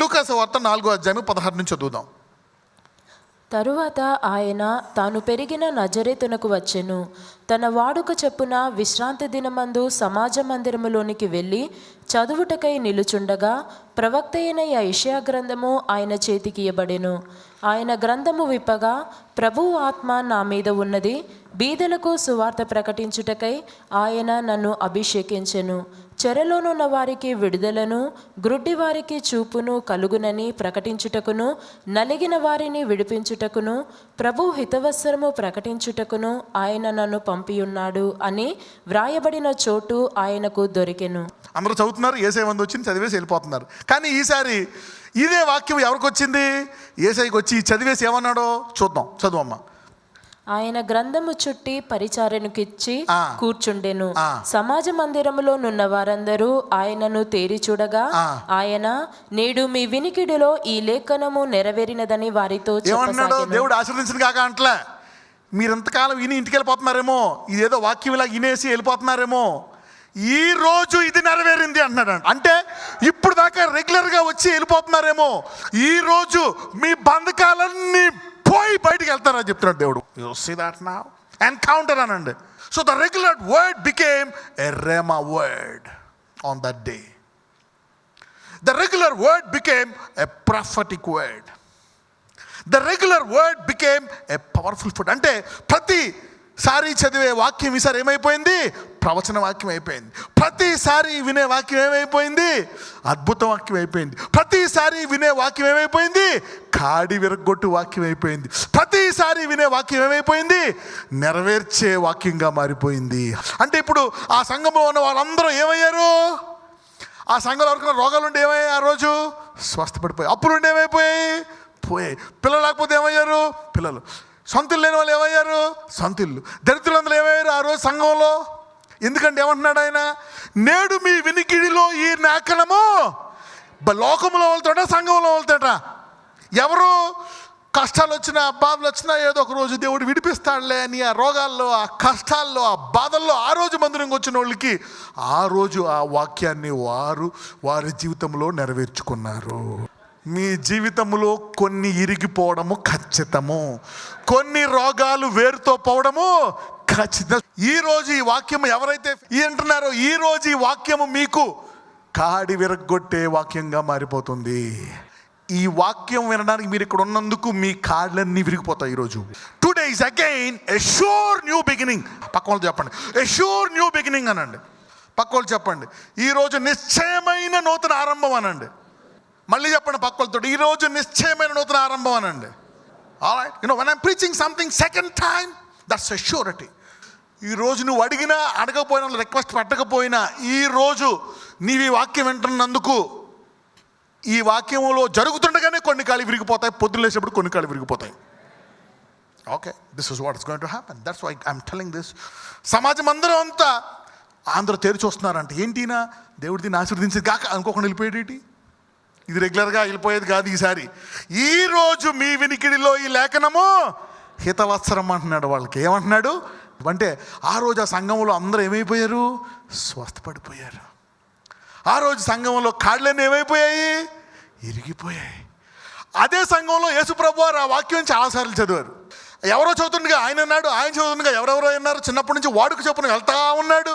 లూకా సువార్త 4:16 నుంచి చదువుదాం. తరువాత ఆయన తాను పెరిగిన నజరేతునకు వచ్చెను. తన వాడుక చొప్పున విశ్రాంతి దినమందు సమాజ మందిరములోనికి వెళ్ళి చదువుటకై నిలుచుండగా ప్రవక్త అయిన యెషయా గ్రంథము ఆయన చేతికి ఇయ్యబడెను. ఆయన గ్రంథము విప్పగా, ప్రభువు ఆత్మ నా మీద ఉన్నది, బీదలకు సువార్త ప్రకటించుటకై ఆయన నన్ను అభిషేకించెను. చెరలోనున్న వారికి విడుదలను, గ్రుడ్డి వారికి చూపును కలుగునని ప్రకటించుటకును, నలిగిన వారిని విడిపించుటకును, ప్రభు హితవత్సరము ప్రకటించుటకును ఆయన నన్ను పంపియున్నాడు అని వ్రాయబడిన చోటు ఆయనకు దొరికెను. అందరూ చదువుతున్నారు, యేసయ్య వంద వచ్చింది, చదివేసి వెళ్ళిపోతున్నారు. కానీ ఈసారి ఇదే వాక్యం ఎవరికి వచ్చింది? యేసయ్యకి వచ్చి చదివేసి ఏమన్నాడో చూద్దాం. చదువమ్మా. ఆయన గ్రంథము చుట్టి పరిచారకునిచ్చి కూర్చుండెను. సమాజ మందిరములో నున్న వారందరూ ఆయనను తేరి చూడగా ఆయన, నేడు మీ వినికిడిలో ఈ లేఖనము నెరవేరినదని వారితో ఏమన్నాడు? దేవుడు ఆశీర్వదించిన కాక అంటలే, మీరెంతకాలం విని ఇంటికి వెళ్ళిపోతున్నారేమో, ఇదేదో వాక్యం ఇలా వినేసి వెళ్ళిపోతున్నారేమో, ఈ రోజు ఇది నెరవేరింది అంటున్నాడు. అంటే ఇప్పుడు దాకా రెగ్యులర్గా వచ్చి వెళ్ళిపోతున్నారేమో, ఈ రోజు మీ బంధకాలన్నీ పోయి బయటికి వెళ్తారని చెప్తున్నాడు దేవుడు. You see that now, encounter అనండి. So the regular word became a rhema word on that day. The regular word became a prophetic word. The regular word became a powerful food. అంటే ప్రతిసారి చదివే వాక్యం ఈసారి ఏమైపోయింది? ప్రవచన వాక్యం అయిపోయింది. ప్రతిసారి వినే వాక్యం ఏమైపోయింది? అద్భుత వాక్యం అయిపోయింది. ప్రతిసారి వినే వాక్యం ఏమైపోయింది? కాడి విరగొట్టు వాక్యం అయిపోయింది. ప్రతిసారి వినే వాక్యం ఏమైపోయింది? నెరవేర్చే వాక్యంగా మారిపోయింది. అంటే ఇప్పుడు ఆ సంఘంలో ఉన్న వాళ్ళందరూ ఏమయ్యారు? ఆ సంఘంలో ఎవరికైనా రోగాలు ఉంటే ఏమయ్యాయి? ఆ రోజు స్వస్థపడిపోయాయి. అప్పులు ఉంటే ఏమైపోయాయి? పోయాయి. పిల్లలు లేకపోతే ఏమయ్యారు? పిల్లలు. సొంతిల్లు లేని వాళ్ళు ఏమయ్యారు? సొంతిల్లు. దరిద్రులందరూ ఏమయ్యారు ఆ రోజు సంఘంలో? ఎందుకంటే ఏమంటున్నాడు ఆయన? నేడు మీ వినికిడిలో ఈ లేఖనము లోకంలో వెళ్తాడా, సంఘంలో వెళ్తాడా? ఎవరు కష్టాలు వచ్చినా, బాధలు వచ్చినా ఏదో ఒక రోజు దేవుడు విడిపిస్తాడులే అని ఆ రోగాల్లో, ఆ కష్టాల్లో, ఆ బాధల్లో ఆ రోజు మందిరంకి వచ్చిన వాళ్ళకి ఆ రోజు ఆ వాక్యాన్ని వారి జీవితంలో నెరవేర్చుకున్నారు. మీ జీవితంలో కొన్ని ఇరిగిపోవడము ఖచ్చితము, కొన్ని రోగాలు వేరుతో పోవడము ఖచ్చితం. ఈరోజు ఈ వాక్యము ఎవరైతే అంటున్నారో, ఈరోజు ఈ వాక్యము మీకు కాడి విరగొట్టే వాక్యంగా మారిపోతుంది. ఈ వాక్యం వినడానికి మీరు ఇక్కడ ఉన్నందుకు మీ కాళ్ళన్నీ విరిగిపోతాయి ఈరోజు. Today is again a sure new beginning. పక్క వాళ్ళు చెప్పండి, ఎ షూర్ న్యూ బిగినింగ్ అనండి. పక్క వాళ్ళు చెప్పండి, ఈరోజు నిశ్చయమైన నూతన ఆరంభం అనండి. మళ్ళీ చెప్పండి పక్క వాళ్ళతో, ఈరోజు నిశ్చయమైన నూతన ఆరంభం అనండి. Alright, you know when I'm preaching something second time, that's a surety. ఈరోజు నువ్వు అడిగినా అడగకపోయినా, రిక్వెస్ట్ పెట్టకపోయినా, ఈరోజు నీవు ఈ వాక్యం వింటున్నందుకు, ఈ వాక్యంలో జరుగుతుండగానే కొన్ని కాళ్ళు విరిగిపోతాయి, పొద్దున్న లేచినప్పుడు కొన్ని కాళ్ళు విరిగిపోతాయి. Okay, this is what is going to happen. That's why I'm telling this. సమాజం అందరూ తెరిచి వస్తున్నారంటే ఏంటినా, దేవుడు దీన్ని ఆశీర్వదించేది కాక అనుకోకుండా వెళ్ళిపోయేటి. ఇది రెగ్యులర్గా వెళ్ళిపోయేది కాదు. ఈసారి ఈరోజు మీ వినికిడిలో ఈ లేఖనము హితవత్సరం అంటున్నాడు. వాళ్ళకి ఏమంటున్నాడు అంటే, ఆ రోజు ఆ సంఘంలో అందరూ ఏమైపోయారు? స్వస్థపడిపోయారు. ఆ రోజు సంఘంలో కాళ్ళన్నీ ఏమైపోయాయి? ఇరిగిపోయాయి. అదే సంఘంలో యేసుప్రభు వారు ఆ వాక్యం చాలాసార్లు చదివారు. ఎవరో చదువుతుండగా ఆయన అన్నాడు, ఆయన చదువుతుండగా ఎవరెవరో అన్నారు. చిన్నప్పటి నుంచి వాడుక చొప్పున వెళ్తా ఉన్నాడు.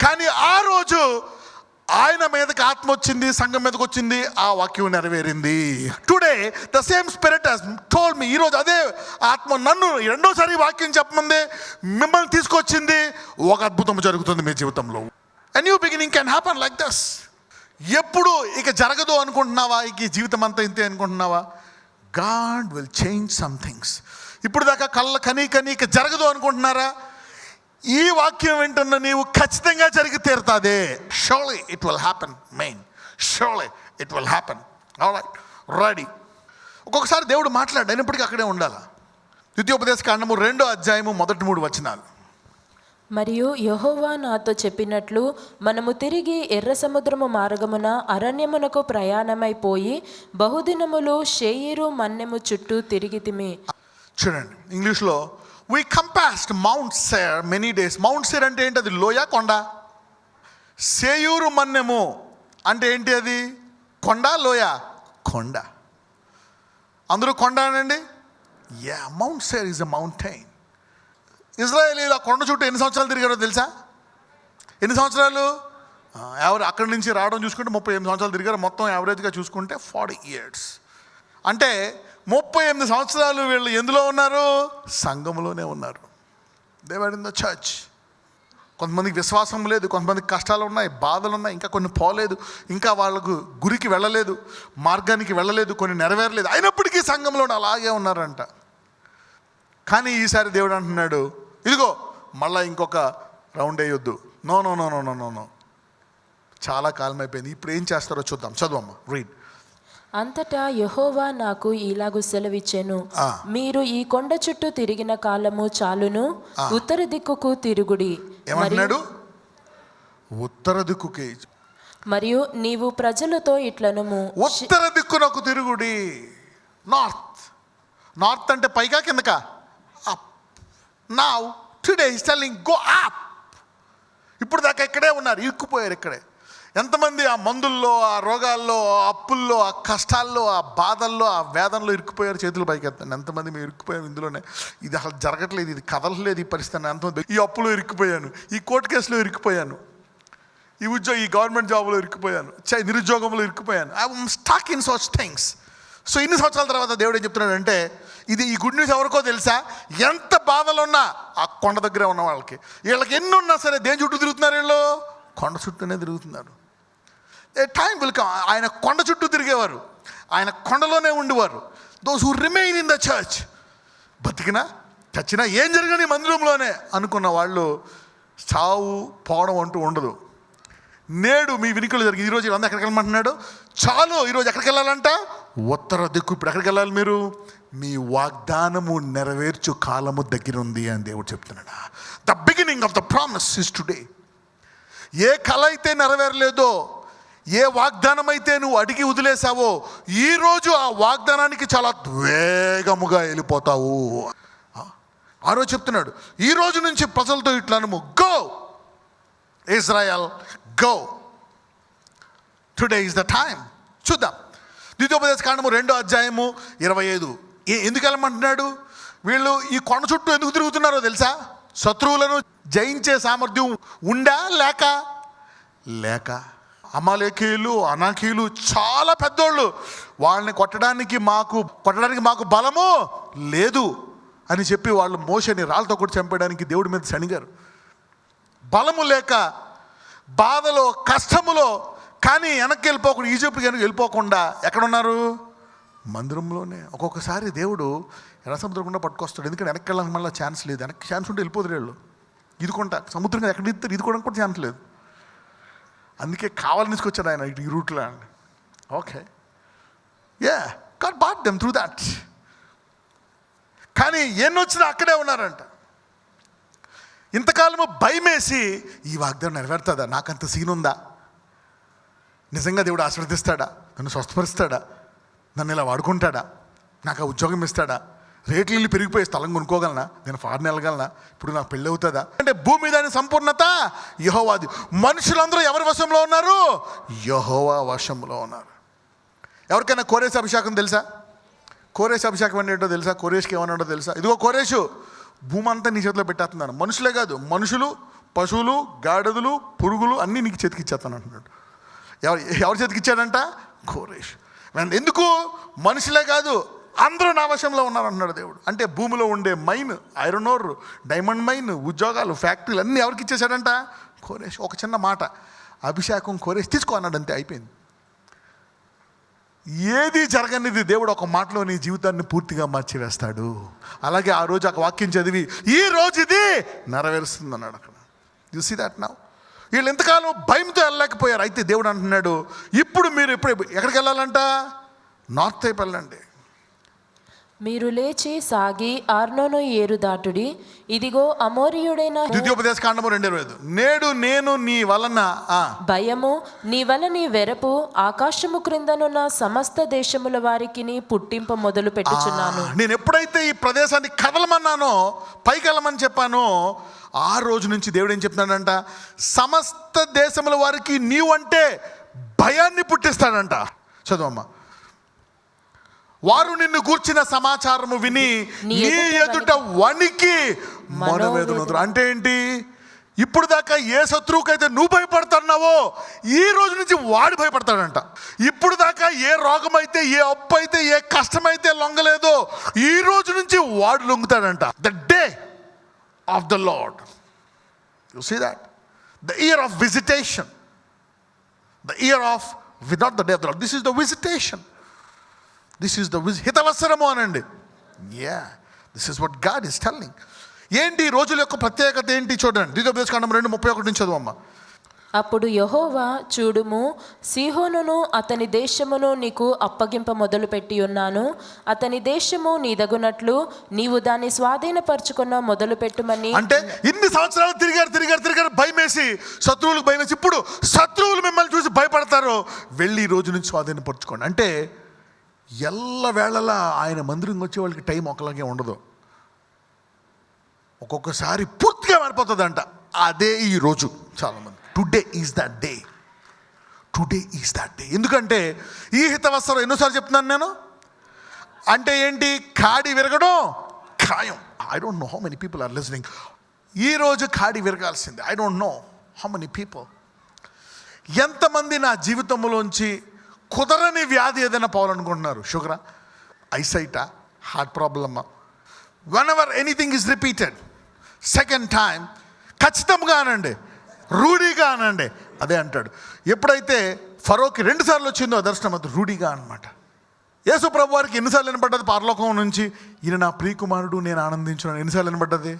కానీ ఆ రోజు ఆయన మీదకి ఆత్మ వచ్చింది, సంఘం మీదకి వచ్చింది, ఆ వాక్యం నెరవేరింది. Today the same spirit has told me. ఈరోజు అదే ఆత్మ నన్ను రెండోసారి వాక్యం చెప్పమంది, మిమ్మల్ని తీసుకొచ్చింది. ఒక అద్భుతం జరుగుతుంది మీ జీవితంలో. A new beginning can happen like this. ఎప్పుడు ఇక జరగదు అనుకుంటున్నావా? ఇక జీవితం అంతా ఇంతే అనుకుంటున్నావా? God will change some things. ఇప్పుడు దాకా కళ్ళ కనీ ఇక జరగదు అనుకుంటున్నారా? ఈ వాక్యం వింటున్న నీవు ఖచ్చితంగా జరిగి తీరుతాదే. Surely it will happen. Surely it will happen. Alright, ready. ఒక్కొక్కసారి దేవుడు మాట్లాడినప్పటికీ అక్కడే ఉండాలి. ద్వితీయోపదేశ కాండము 2వ అధ్యాయము మొదటి 3 వచనాలు. మరియు యెహోవా నాతో చెప్పినట్లు మనము తిరిగి ఎర్ర సముద్రము మార్గమున అరణ్యమునకు ప్రయాణమైపోయి బహుదినములు షేయిరు మన్నెము చుట్టూ తిరిగితిమి. చూడండి, ఇంగ్లీష్లో we compassed Mount Seir many days. Mount Seir అంటే ఏంటి? అది లోయ, కొండ. సేయూరు మన్నెము అంటే ఏంటి? అది కొండ, లోయ. కొండ. అందరూ కొండ అనండి. Mount share is a mountain. ఇజ్రాయేలీలు ఆ కొండ చుట్టూ ఎన్ని సంవత్సరాలు తిరిగారో తెలుసా? ఎన్ని సంవత్సరాలు? అక్కడి నుంచి రావడం చూసుకుంటే 38 సంవత్సరాలు తిరిగారు. మొత్తం యావరేజ్గా చూసుకుంటే 40 years. అంటే 38 సంవత్సరాలు వీళ్ళు ఎందులో ఉన్నారు? సంఘంలోనే ఉన్నారు. They were in the church. కొంతమందికి విశ్వాసం లేదు, కొంతమందికి కష్టాలు ఉన్నాయి, బాధలు ఉన్నాయి, ఇంకా కొన్ని పోలేదు, ఇంకా వాళ్ళకు గురికి వెళ్ళలేదు, మార్గానికి వెళ్ళలేదు, కొన్ని నెరవేరలేదు, అయినప్పటికీ సంఘంలో అలాగే ఉన్నారంట. కానీ ఈసారి దేవుడు అంటున్నాడు, ఇదిగో మళ్ళీ ఇంకొక రౌండ్ వేయొద్దు. No no no no no no no చాలా కాలం అయిపోయింది, ఇప్పుడు ఏం చేస్తారో చూద్దాం. చదువమ్మా, రీడ్. అంతటా యెహోవా నాకు ఇలాగు సెలవిచ్చెను, మీరు ఈ కొండ చుట్టూ తిరిగిన కాలము చాలును, ఉత్తర దిక్కుకు తిరుగుడి. ఏమంటున్నాడు? ఉత్తర దిక్కుకి. మరియు నీవు ప్రజలతో ఇట్లనుము, ఉత్తర దిక్కునకు తిరుగుడి. నార్త్ అంటే పైగా కిందకా? Up. Now today is telling go up. ఇప్పుడు దాకా ఇక్కడే ఉన్నారు, ఇరుక్కుపోయారు ఇక్కడే. ఎంతమంది ఆ మందుల్లో, ఆ రోగాల్లో, ఆ అప్పుల్లో, ఆ కష్టాల్లో, ఆ బాధల్లో, ఆ వేదనలో ఇరుక్కుపోయారు? చేతులు పైకి ఎత్తండి. ఎంతమంది మేము ఇరుక్కుపోయాము ఇందులోనే? ఇది అసలు జరగట్లేదు, ఇది కదలలేదు ఈ పరిస్థితి. ఎంతమంది ఈ అప్పులో ఇరుక్కుపోయాను, ఈ కోర్టు కేసులో ఇరుక్కుపోయాను, ఈ గవర్నమెంట్ జాబ్లో ఇరుక్కుపోయాను, నిరుద్యోగంలో ఇరుక్కుపోయాను. I am stuck in such things. So ఇన్ని సంవత్సరాల తర్వాత దేవుడు ఏం చెప్తున్నాడు అంటే, ఈ గుడ్ న్యూస్ ఎవరికో తెలుసా? ఎంత బాధలు ఉన్నా ఆ కొండ దగ్గరే ఉన్న వాళ్ళకి. వీళ్ళకి ఎన్ని ఉన్నా సరే దేని చుట్టూ తిరుగుతున్నారు? వీళ్ళు కొండ చుట్టూనే తిరుగుతున్నారు. A time will come. ఆయన కొండ చుట్టూ తిరిగేవారు, ఆయన కొండలోనే ఉండేవారు. Those who remain in the church. బతికినా చచ్చినా ఏం జరగని మందిరంలోనే అనుకున్న వాళ్ళు చావు పోవడం అంటూ ఉండదు. నేడు మీ వినికిలు జరిగింది. ఈరోజు వీళ్ళందరూ ఎక్కడికి వెళ్ళమంటున్నాడు? చాలు, ఈరోజు ఎక్కడికి వెళ్ళాలంట? ఉత్తర దిక్కు. ఇప్పుడు ఎక్కడికి వెళ్ళాలి మీరు? మీ వాగ్దానము నెరవేర్చు కాలము దగ్గర ఉంది అని దేవుడు చెప్తున్నాడు. The beginning of the promise is today. ఏ కళ అయితే నెరవేరలేదో, ఏ వాగ్దానం అయితే నువ్వు అడిగి వదిలేసావో, ఈరోజు ఆ వాగ్దానానికి చాలా వేగముగా వెళ్ళిపోతావు. ఆ రోజు చెప్తున్నాడు, ఈ రోజు నుంచి ప్రజలతో ఇట్లా అనము, go Israel go, today is the time. చూద్దాం. ద్వితీయోపదేశ కాండము 2వ అధ్యాయము 25. ఎందుకు వెళ్ళమంటున్నాడు? వీళ్ళు ఈ కొండ చుట్టూ ఎందుకు తిరుగుతున్నారో తెలుసా? శత్రువులను జయించే సామర్థ్యం ఉండా లేక అమాలేకీయులు, అనాకీయులు చాలా పెద్దోళ్ళు, వాళ్ళని కొట్టడానికి మాకు బలము లేదు అని చెప్పి వాళ్ళు మోషేని రాళ్ళతో కూడా చంపడానికి దేవుడి మీద శనిగారు. బలము లేక, బాధలో, కష్టములో, కానీ వెనక్కి వెళ్ళిపోకుండా, ఈజిప్ట్కి వెనక్కి వెళ్ళిపోకుండా ఎక్కడున్నారు? మందిరంలోనే. ఒక్కొక్కసారి దేవుడు ఎర్రసముద్రం గుండా పట్టుకొస్తాడు. ఎందుకంటే వెనక్కి వెళ్ళడానికి మళ్ళీ ఛాన్స్ లేదు. వెనక్కి ఛాన్స్ ఉంటే వెళ్ళిపోతారు వీళ్ళు. ఇదికుంటా సముద్రంగా ఎక్కడ ఇస్తారు, ఇదికోవడానికి కూడా ఛాన్స్ లేదు. అందుకే కావాలని తీసుకొచ్చాడు ఆయన ఈ రూట్లో. Okay, God brought them through that. కానీ ఎన్నొచ్చినా అక్కడే ఉన్నారంట. ఇంతకాలము భయమేసి, ఈ వాగ్దానం నెరవేరుతుందా? నాకంత సీన్ ఉందా? నిజంగా దేవుడు ఆశీర్వదిస్తాడా? నన్ను స్వస్థపరుస్తాడా? నన్ను ఇలా వాడుకుంటాడా? నాకు ఆ ఉద్యోగం ఇస్తాడా? రేట్లు వెళ్ళి పెరిగిపోయి స్థలం కొనుక్కోగలనా? నేను ఫారెన్ వెళ్ళగలనా? ఇప్పుడు నాకు పెళ్ళి అవుతుందా? అంటే భూమి దాని సంపూర్ణత యెహోవాది. మనుషులందరూ ఎవరి వశంలో ఉన్నారు? యెహోవా వశంలో ఉన్నారు. ఎవరికైనా కోరేష్ అభిషేకం తెలుసా? కోరేష్ అభిషేకం అంటే ఏంటో తెలుసా? కోరేష్కి ఏమన్నాడో తెలుసా? ఇదిగో కోరేషు, భూమి అంతా నీ చేతిలో పెట్టేస్తున్నాను. మనుషులే కాదు, మనుషులు, పశువులు, గాడిదలు, పురుగులు అన్నీ నీకు చేతికిచ్చేస్తాను అంటున్నాడు. ఎవరి చేతికిచ్చాడంట? కోరేష్. ఎందుకు? మనుషులే కాదు, అందరూ నా వశంలో ఉన్నారంటున్నాడు దేవుడు. అంటే భూమిలో ఉండే mine, iron ore, diamond mine, ఉద్యోగాలు, ఫ్యాక్టరీలు అన్నీ ఎవరికి ఇచ్చేసాడంట? కోరేష్. ఒక చిన్న మాట, అభిషేకం కోరేష్ తీసుకో అన్నాడు, అంతే, అయిపోయింది. ఏది జరగనిది దేవుడు ఒక మాటలో నీ జీవితాన్ని పూర్తిగా మార్చివేస్తాడు. అలాగే ఆ రోజు ఒక వాక్యం చదివి, ఈ రోజు ఇది నెరవేరుస్తుంది అన్నాడు అక్కడ. You see that now. వీళ్ళు ఎంతకాలం భయంతో వెళ్ళలేకపోయారు. అయితే దేవుడు అంటున్నాడు, ఇప్పుడు మీరు ఎక్కడికి వెళ్ళాలంట? నార్త్ వైపు వెళ్ళండి. మీరు లేచి సాగి అర్నోను ఏరు దాటుడి. ఇదిగో అమోరీయుడైన ద్వితీయోపదేశ కాండము 2:25. నేడు నేను నీ వలన భయము, నీ వలన వెరపు ఆకాశము క్రిందనున్న సమస్త దేశముల వారికి పుట్టింప మొదలు పెట్టుచున్నాను. నేను ఎప్పుడైతే ఈ ప్రదేశాన్ని కదలమన్నానో, పైకి వెళ్ళమని చెప్పానో, ఆ రోజు నుంచి దేవుడు ఏం చెప్తున్నాడంట? సమస్త దేశముల వారికి నీవంటే భయాన్ని పుట్టిస్తాడంట. చదువమ్మా. వారు నిన్ను గూర్చిన సమాచారము విని నీ నీ ఎదుట వణికి మనోవేదన. అంటే ఏంటి? ఇప్పుడు దాకా ఏ శత్రువుకైతే నువ్వు భయపడుతున్నావో ఈ రోజు నుంచి వాడు భయపడతాడంట. ఇప్పుడు దాకా ఏ రోగం అయితే, ఏ అప్పు అయితే, ఏ కష్టమైతే లొంగలేదో ఈ రోజు నుంచి వాడు లొంగుతాడంట. The day of the Lord, you see that, the year of visitation, the year of without the day of the Lord, this is the visitation, this is the హితవసరము అనండి. Yeah, this is what God is telling. ఏంటి ఈ రోజుల యొక్క ప్రత్యేకత ఏంటి చూడండి. ద్వితీయోపదేశకాండం 2:31 నుంచి చదువమ్మా. అప్పుడు యెహోవా, చూడుము, సీహోనును అతని దేశమును నీకు అప్పగింప మొదలుపెట్టి ఉన్నాను. అతని దేశము నీదగునట్లు నీవు దాన్ని స్వాధీనపరచుకున్న మొదలుపెట్టుమని. అంటే ఇన్ని సంవత్సరాలు తిరిగారు భయమేసి, శత్రువులకు భయమేసి, ఇప్పుడు శత్రువులు మిమ్మల్ని చూసి భయపడతారు. వెళ్ళి ఈ రోజు నుంచి స్వాధీనపరచుకోండి. అంటే ఎల్లవేళలా ఆయన మందిరం వచ్చే వాళ్ళకి టైం ఒకలాగే ఉండదు. ఒక్కొక్కసారి పూర్తిగా మారిపోతుందంట. అదే ఈ రోజు చాలామంది. Today is that day, today is that day. ఎందుకంటే ఈ హితవసరం ఎన్నోసార్లు చెప్తున్నాను నేను. అంటే ఏంటి? కాడి విరగడం ఖాయం. I don't know how many people are listening. ఈరోజు కాడి విరగాల్సిందే. I don't know how many people. ఎంతమంది నా జీవితంలోంచి కుదరని వ్యాధి ఏదైనా పోవాలనుకుంటున్నారు? షుగరా, ఐసైటా, హార్ట్ ప్రాబ్లమా? whenever anything is repeated, second time ఖచ్చితంగా అనండి, రూఢీగా అనండి. అదే అంటాడు. ఎప్పుడైతే ఫరోకి 2 సార్లు వచ్చిందో దర్శనం, అది రూఢీగా అనమాట. యేసు ప్రభు వారికి ఎన్నిసార్లు వినపడ్డది పరలోకం నుంచి? ఈయన నా ప్రియకుమారుడు, నేను ఆనందించున్నాను. ఎన్నిసార్లు వినపడ్డది?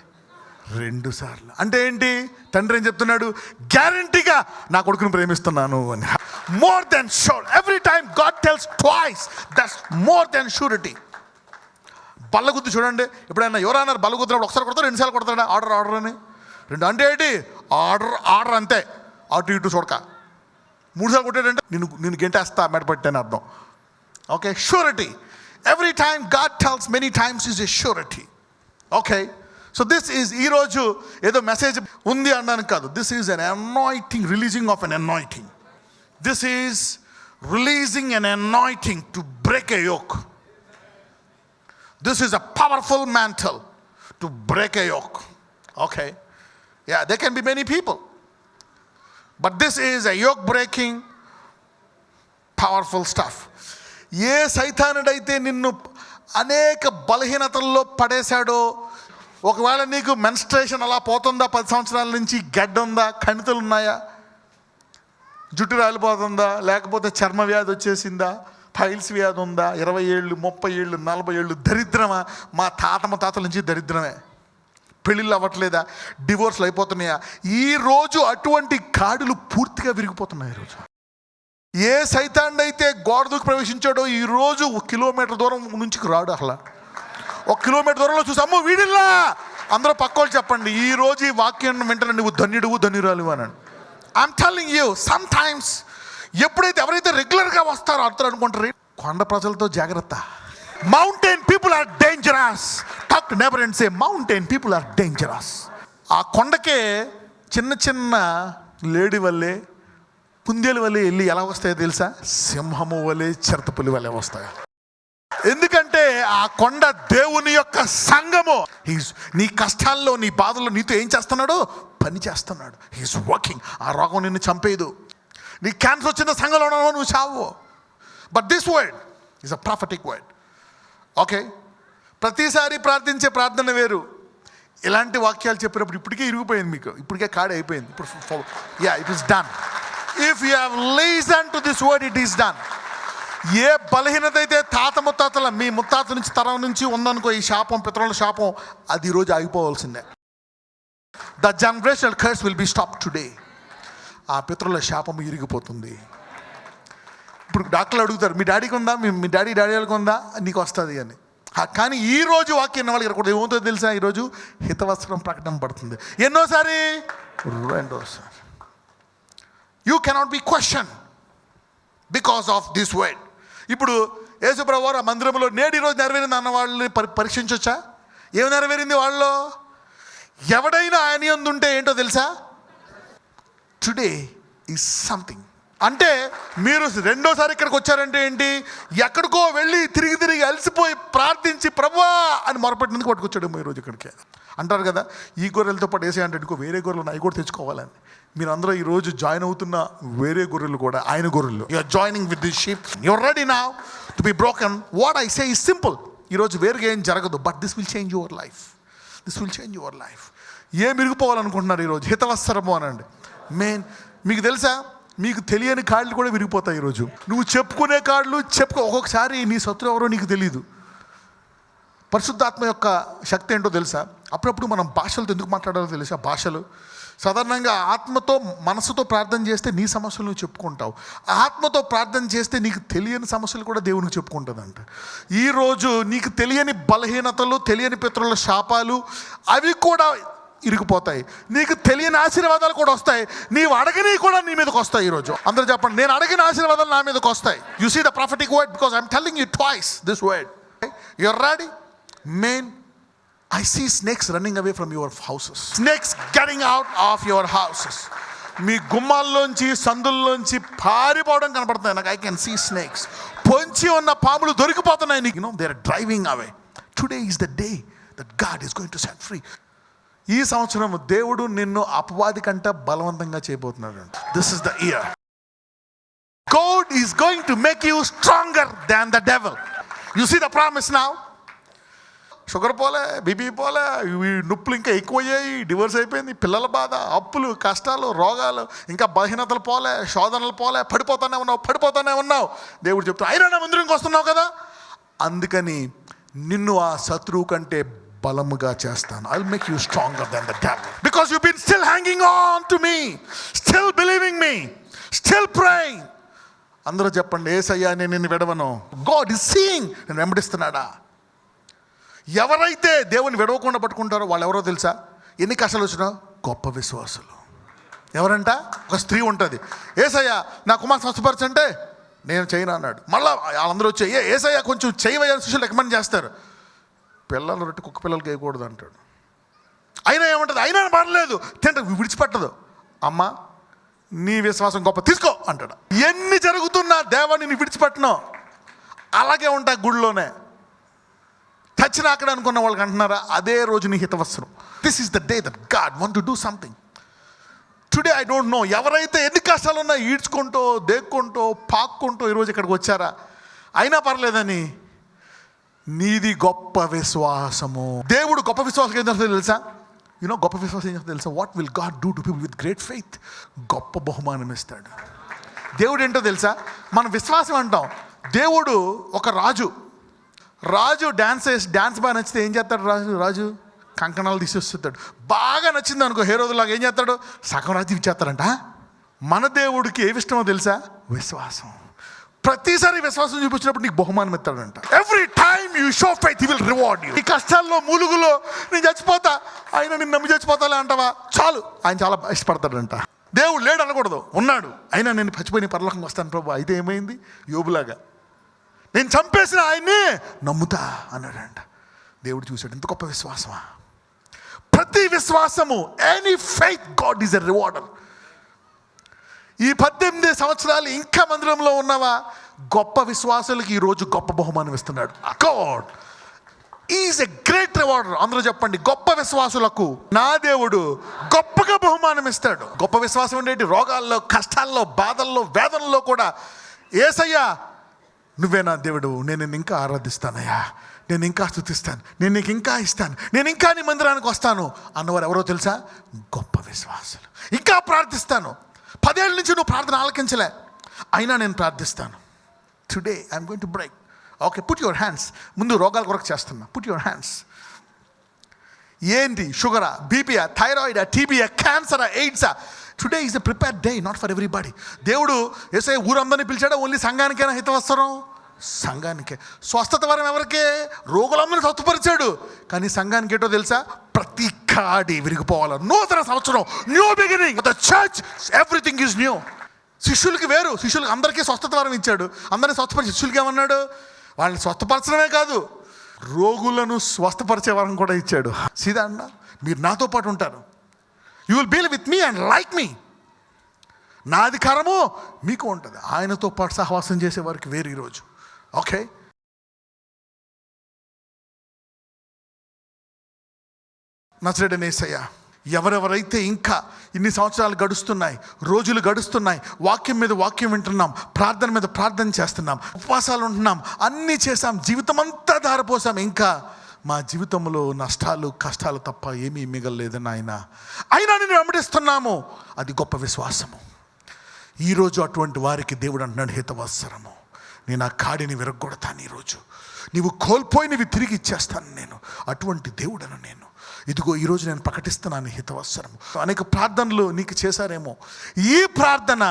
2 సార్లు. అంటే ఏంటి? తండ్రి ఏం చెప్తున్నాడు? గ్యారంటీగా నా కొడుకుని ప్రేమిస్తున్నాను అని. More than sure. Every time God tells twice, that's more than surety. బల్లగుద్దు చూడండి. ఎప్పుడైనా ఎవరన్నారు బల్లగుద్దినప్పుడు ఒకసారి కొడతాడు, 2 సార్లు కొడతాడా? ఆర్డర్ అని 2 అంటే ఏంటి? ఆర్డర్ అంతే. అటు ఇటు చూడక 3 సార్లు కొట్టాడంటే నేను గెంటేస్తా మెడపట్టాను అర్థం. Okay, surety. Every time God tells many times is a surety. Okay, so this is, ఈరోజు ఏదో మెసేజ్ ఉంది అనడానికి కాదు. This is an anointing, releasing of an anointing. This is releasing an anointing to break a yoke. This is a powerful mantle to break a yoke. Okay, yeah, there can be many people, but this is a yoke breaking, powerful stuff. ఏ సైతానుడైతే నిన్ను అనేక బలహీనతల్లో పడేశాడో, ఒకవేళ నీకు menstruation అలా పోతుందా, 10 సంవత్సరాల నుంచి గడ్డ ఉందా, కణితలు ఉన్నాయా, జుట్టు రాలిపోతుందా, లేకపోతే చర్మ వ్యాధి వచ్చేసిందా, ఫైల్స్ వ్యాధి ఉందా, 20 ఏళ్ళు, 30 ఏళ్ళు, 40 ఏళ్ళు దరిద్రమా? మా తాతల నుంచి దరిద్రమే. పెళ్ళిళ్ళు అవ్వట్లేదా? డివోర్స్లు అయిపోతున్నాయా? ఈరోజు అటువంటి కాడులు పూర్తిగా విరిగిపోతున్నాయి. ఈరోజు ఏ సైతాన్ని అయితే గోడ దూకి ప్రవేశించాడో ఈరోజు 1 కిలోమీటర్ దూరం నుంచి రాడు. అసలు 1 కిలోమీటర్ దూరంలో చూసి అమ్మో వీడిల్లా, అందరూ పక్కోళ్ళు చెప్పండి, ఈరోజు ఈ వాక్యం వెంటనే నువ్వు ధన్యుడువు, ధన్యురాలు అన్నాడు. I'm telling you, sometimes ఎప్పుడైతే ఎవరైతే రెగ్యులర్గా వస్తారో అందరూ అనుకుంటారు కొండ ప్రజలతో జాగ్రత్త. Mountain people are dangerous. Talk to neighbour and say mountain people are dangerous. ఆ కొండకే చిన్న చిన్న లేడీ వల్లే, కుందేలు వల్లే వెళ్ళి ఎలా వస్తాయో తెలుసా? సింహము వల్లే, చిరతపులి వల్లే వస్తాయి. ఎందుకంటే ఆ కొండ దేవుని యొక్క సంఘము. నీ కష్టాల్లో, నీ బాధల్లో నీతో ఏం చేస్తున్నాడు? పని చేస్తున్నాడు. He's working. ఆ రోగం నిన్ను చంపేదు. నీ క్యాన్సర్ వచ్చిన సంఘంలో ఉన్నావు, నువ్వు చావు. But this word is a prophetic word. Okay, ప్రతిసారి ప్రార్థించే ప్రార్థన వేరు. ఇలాంటి వాక్యాలు చెప్పినప్పుడు ఇప్పటికే ఇరిగిపోయింది, మీకు ఇప్పటికే కాడి అయిపోయింది. ఇప్పుడు yeah, it is done. If you have listen to this word, it is done. ఏ బలహీనత అయితే తాత ముత్తాతల, మీ ముత్తాత నుంచి తరం నుంచి ఉందనుకో, ఈ శాపం, పితరుల శాపం, అది ఈరోజు ఆగిపోవాల్సిందే. The generational curse will be stop today. ఆ పితరుల శాపం ఇరిగిపోతుంది. ఇప్పుడు డాక్టర్లు అడుగుతారు, మీ డాడీకి ఉందా, మీ డాడీ వాళ్ళకి ఉందా, నీకు వస్తుంది అని. కానీ ఈరోజు వాక్యం వాళ్ళకి ఇరకూడదు. ఏమవుతుందో తెలుసా? ఈరోజు హితవస్త్రం ప్రకటన పడుతుంది. ఎన్నోసారి? 2సారి. You cannot be question because of this word. ఇప్పుడు యేసుప్రభు వారు ఆ మందిరంలో నేడు ఈరోజు నెరవేరింది అన్న వాళ్ళని పరీక్షించవచ్చా? ఏమి నెరవేరింది వాళ్ళలో? ఎవడైనా ఆయన యందు ఉంటే ఏంటో తెలుసా? Today is something. అంటే మీరు రెండోసారి ఇక్కడికి వచ్చారంటే ఏంటి? ఎక్కడికో వెళ్ళి తిరిగి అలసిపోయి ప్రార్థించి ప్రభువా అని మొరపెట్టినందుకు పట్టుకొచ్చాడేమో ఈరోజు ఇక్కడికి. అంటారు కదా, ఈ గొర్రెలతో పాటు వేసే అంటే ఇంకో వేరే గొర్రెలు అవి కూడా తెచ్చుకోవాలని. మీరు అందరూ ఈరోజు జాయిన్ అవుతున్న వేరే గొర్రెలు కూడా ఆయన గొర్రెలు. You're joining with this sheep. You're ready now to be broken. What I say is simple. ఈరోజు వేరుగా ఏం జరగదు, but this will change your life. This will change your life. ఏం విరిగిపోవాలనుకుంటున్నారు ఈరోజు? హితవత్సరము అనండి. మీకు తెలుసా, మీకు తెలియని కాళ్ళు కూడా విరిగిపోతాయి ఈరోజు. నువ్వు చెప్పుకునే కాళ్ళు ఒక్కొక్కసారి నీ శత్రు ఎవరో నీకు తెలియదు. పరిశుద్ధాత్మ యొక్క శక్తి ఏంటో తెలుసా? అప్పుడప్పుడు మనం భాషలతో ఎందుకు మాట్లాడాలో తెలుసా? భాషలు సాధారణంగా ఆత్మతో మనసుతో ప్రార్థన చేస్తే నీ సమస్యలు నువ్వు చెప్పుకుంటావు. ఆత్మతో ప్రార్థన చేస్తే నీకు తెలియని సమస్యలు కూడా దేవునికి చెప్పుకుంటుందంట. ఈరోజు నీకు తెలియని బలహీనతలు, తెలియని పితరుల శాపాలు అవి కూడా ఇరిగిపోతాయి. నీకు తెలియని ఆశీర్వాదాలు కూడా వస్తాయి. నీవు అడగని కూడా నీ మీదకి వస్తాయి. ఈరోజు అందరూ చెప్పండి, నేను అడిగిన ఆశీర్వాదాలు నా మీదకి వస్తాయి. You see the prophetic word because I'm telling you twice this word. You are ready? I see snakes running away from your houses. Snakes getting out of your houses. మీ గుమ్మాల్లోంచి సందుల్లోంచి పారిపోవడం కనపడుతున్నాయి నాకు. I can see snakes. పొంచి ఉన్న పాములు దొరికిపోతున్నాయి నీకు. They are driving away. Today is the day that God is going to set free. ఈ సంవత్సరం దేవుడు నిన్ను అపవాది కంటే బలవంతంగా చేయబోతున్నాడు. This is the year. God is going to make you stronger than the devil. You see the promise now? Sugar పోలే, BP పోలే, నొప్పులు ఇంకా ఎక్కువయ్యాయి, డివోర్స్ అయిపోయింది, పిల్లల బాధ, అప్పులు, కష్టాలు, రోగాలు, ఇంకా బలహీనతలు పోలే, శోధనలు పోలే, పడిపోతానే ఉన్నావు. దేవుడు చెప్తా, అయినా నా మందిరంకి వస్తున్నావు కదా, అందుకని నిన్ను ఆ శత్రువు కంటే బలముగా చేస్తాను. I will make you stronger than the devil because you been still hanging on to me, still believing me, still praying. అందరూ చెప్పండి, యేసయ్యా నేను నిన్ను విడవను. God is seeing. నేను వెంబడిస్తున్నాడా? ఎవరైతే దేవుని విడవకుండా పట్టుకుంటారో వాళ్ళు ఎవరో తెలుసా? ఎన్ని కష్టాలు వచ్చినా గొప్ప విశ్వాసులు. ఎవరంట? ఒక స్త్రీ ఉంటుంది, యేసయ్యా నా కుమార్ స్వస్థపరచంటే నేను చేయను అన్నాడు. మళ్ళీ వాళ్ళందరూ వచ్చి యేసయ్యా కొంచెం చేయవయ్యని శిష్యులు రికమెండ్ చేస్తారు. పిల్లలు రొట్టె కుక్క పిల్లలకి వేయకూడదు అంటాడు. అయినా ఏమంటుంది? అయినా పర్లేదు, తింట విడిచిపెట్టదు. అమ్మ నీ విశ్వాసం గొప్ప, తీసుకో అంటాడు. ఎన్ని జరుగుతున్నా దేవాన్ని నీ విడిచిపెట్టను. అలాగే ఉంటాయి గుడిలోనే. చచ్చిన అక్కడ అనుకున్న వాళ్ళకి అంటున్నారా, అదే రోజు నీ హితవత్సరం. This is the day that God want to do something. Today I don't know ఎవరైతే ఎన్ని కష్టాలు ఉన్నా ఈడ్చుకుంటూ, దేక్కుంటూ, పాక్కుంటూ ఈరోజు ఇక్కడికి వచ్చారా, అయినా పర్లేదని నీది గొప్ప విశ్వాసము. దేవుడు గొప్ప విశ్వాసం ఏం చేస్తాడో తెలుసా? గొప్ప విశ్వాసం ఏం చేస్తాడో తెలుసా? What will God do to people with great faith? గొప్ప బహుమానం ఇస్తాడు. దేవుడు ఏంటో తెలుసా? మనం విశ్వాసం అంటాం. దేవుడు ఒక రాజు డాన్స్ బాగా నచ్చితే ఏం చేస్తాడు? రాజు కంకణాలు తీసేస్తాడు. బాగా నచ్చింది అనుకో హేరోదులాగా ఏం చేస్తాడు? సగం రాజు ఇచ్చేస్తాడంట. మన దేవుడికి ఏమి ఇష్టమో తెలుసా? విశ్వాసం. ప్రతిసారి విశ్వాసం చూపించినప్పుడు నీకు బహుమానం ఇస్తాడంట. Every time you show faith he will reward you. ఈ కష్టాల్లో మూలుగులో నేను చచ్చిపోతా, ఆయన నిన్ను నమ్మి చచ్చిపోతాలే అంటావా? చాలు, ఆయన చాలా ఇష్టపడతాడంట. దేవుడు లేడు అనకూడదు, ఉన్నాడు. అయినా నేను చచ్చిపోయి పరలోకంగా వస్తాను ప్రభు. అయితే ఏమైంది? యోబులాగా నేను చంపేసిన ఆయన్ని నమ్ముతా అన్నాడంట. దేవుడు చూశాడు, ఎంత గొప్ప విశ్వాసమా. ప్రతి విశ్వాసము, any faith, God is a rewarder. ఈ 18 సంవత్సరాలు ఇంకా మందిరంలో ఉన్నవా? గొప్ప విశ్వాసులకి ఈరోజు గొప్ప బహుమానం ఇస్తున్నాడు. God is a great rewarder. అందరూ చెప్పండి, గొప్ప విశ్వాసులకు నా దేవుడు గొప్పగా బహుమానం ఇస్తాడు. గొప్ప విశ్వాసం అంటే రోగాల్లో, కష్టాల్లో, బాధల్లో, వేదనలో కూడా యేసయ్యా నువ్వే నా దేవుడు, నేను నిన్ను ఇంకా ఆరాధిస్తానయ్యా, నేను ఇంకా స్తుతిస్తాను, నేను నీకు ఇంకా ఇస్తాను, నేను ఇంకా నీ మందిరానికి వస్తాను అన్నవారు ఎవరో తెలుసా? గొప్ప విశ్వాసులు. ఇంకా ప్రార్థిస్తాను. 10 ఏళ్ళ నుంచి నువ్వు ప్రార్థన ఆలకించలే, అయినా నేను ప్రార్థిస్తాను. Today I'm going to break. Okay, put your hands. ముందు రోగాల కొరకు చేస్తున్నా. Put your hands. ఏంటి? షుగరా, బీపీయా, థైరాయిడా, టీబీయా, క్యాన్సరా, ఎయిడ్సా? Today is a prepared day, not for everybody. దేవుడు యేసయ్య ఊరందరినీ పిలిచాడా? ఓన్లీ సంఘానికైనా హితవత్సరం? సంఘానికే. స్వస్థత వరం ఎవరికే? రోగులందరినీ స్వస్థపరిచాడు. కానీ సంఘానికి ఏంటో తెలుసా? ప్రతి కాడి విరిగిపోవాలి. నూతన సంవత్సరం, new beginning. The church, everything is new. శిష్యులకి వేరు, శిష్యులకి అందరికీ స్వస్థత వరం ఇచ్చాడు. అందరినీ స్వస్థపరిచి శిష్యులకి ఏమన్నాడు? వాళ్ళని స్వస్థపరచడమే కాదు, రోగులను స్వస్థపరిచే వరం కూడా ఇచ్చాడు. సీదా అన్న, మీరు నాతో పాటు ఉంటారు. You will be with me and like me. నా అధికారము మీకు ఉంటుంది. ఆయనతో పాటు సహవాసం చేసేవారికి వేరు ఈరోజు. ఓకే, నజరేయుడైన యేసయ్య, ఎవరెవరైతే ఇంకా ఇన్ని సంవత్సరాలు గడుస్తున్నాయి, రోజులు గడుస్తున్నాయి, వాక్యం మీద వాక్యం వింటున్నాం, ప్రార్థన మీద ప్రార్థన చేస్తున్నాం, ఉపవాసాలు ఉంటున్నాం, అన్నీ చేశాం, జీవితం అంతా ధారపోసాం, ఇంకా మా జీవితంలో నష్టాలు కష్టాలు తప్ప ఏమీ మిగలలేదని అయినా నేను వెంబడిస్తున్నాము. అది గొప్ప విశ్వాసము. ఈరోజు అటువంటి వారికి దేవుడు అంటున్నాడు, హితవత్సరము, నేను ఆ కాడిని విరగొడతాను. ఈరోజు నీవు కోల్పోయినవి తిరిగి ఇచ్చేస్తాను నేను. అటువంటి దేవుడను నేను. ఇదిగో ఈరోజు నేను ప్రకటిస్తున్నాను హితవత్సరము. అనేక ప్రార్థనలు నీకు చేశారేమో. ఈ ప్రార్థన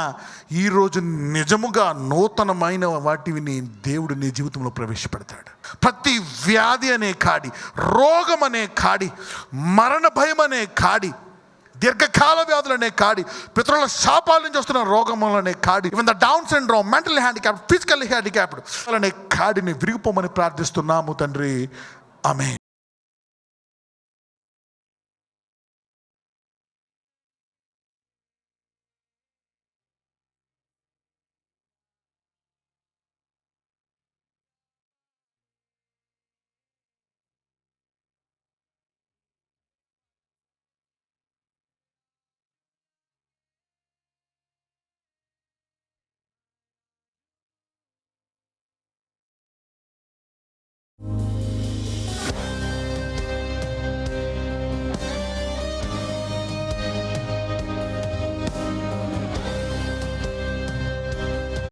ఈరోజు నిజముగా నూతనమైన వాటిని దేవుడు నీ జీవితంలో ప్రవేశపెడతాడు. ప్రతి వ్యాధి అనే కాడి, రోగం అనే కాడి, మరణ భయం అనే కాడి, దీర్ఘకాల వ్యాధులు అనే కాడి, పితరుల శాపాల నుంచి వస్తున్న రోగములు అనే కాడి, even the down syndrome, mental handicap, physical handicapped అనే కాడిని విరిగిపోమని ప్రార్థిస్తున్నాము తండ్రి. ఆమేన్.